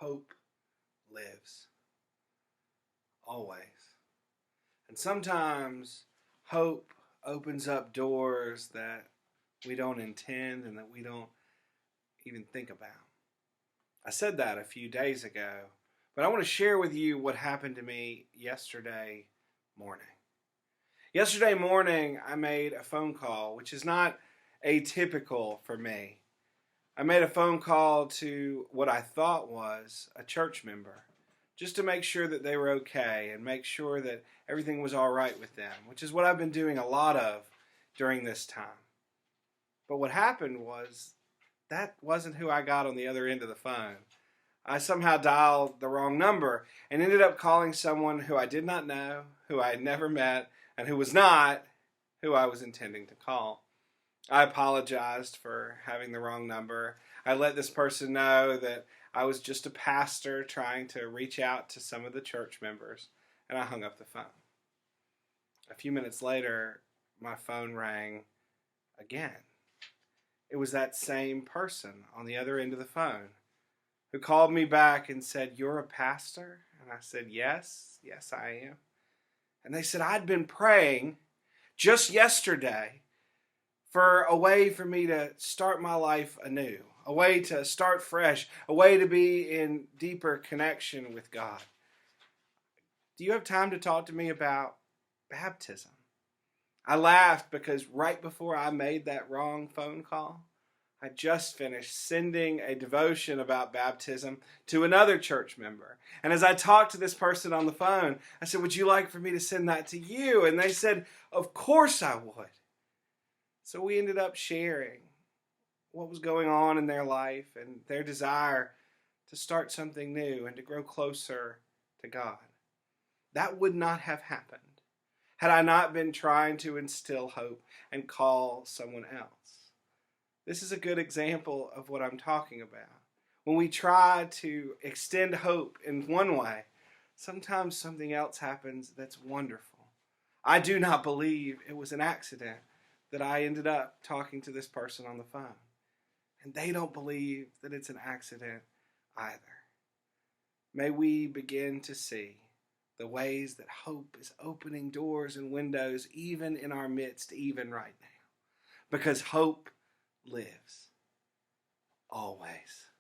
hope lives. Always. And sometimes hope opens up doors that we don't intend and that we don't even think about. I said that a few days ago, but I want to share with you what happened to me yesterday morning. Yesterday morning, I made a phone call, which is not atypical for me. I made a phone call to what I thought was a church member, just to make sure that they were okay and make sure that everything was all right with them, which is what I've been doing a lot of during this time. But what happened was that wasn't who I got on the other end of the phone. I somehow dialed the wrong number and ended up calling someone who I did not know, who I had never met, and who was not who I was intending to call. I apologized for having the wrong number. I let this person know that I was just a pastor trying to reach out to some of the church members, and I hung up the phone. A few minutes later, my phone rang again. It was that same person on the other end of the phone who called me back and said, "You're a pastor?" And I said, yes, I am. And they said, "I'd been praying just yesterday for a way for me to start my life anew, a way to start fresh, a way to be in deeper connection with God. Do you have time to talk to me about baptism?" I laughed because right before I made that wrong phone call, I just finished sending a devotion about baptism to another church member. And as I talked to this person on the phone, I said, "Would you like for me to send that to you?" And they said, "Of course I would." So we ended up sharing what was going on in their life and their desire to start something new and to grow closer to God. That would not have happened had I not been trying to instill hope and call someone else. This is a good example of what I'm talking about. When we try to extend hope in one way, sometimes something else happens that's wonderful. I do not believe it was an accident that I ended up talking to this person on the phone. And they don't believe that it's an accident either. May we begin to see the ways that hope is opening doors and windows even in our midst, even right now. Because hope lives always.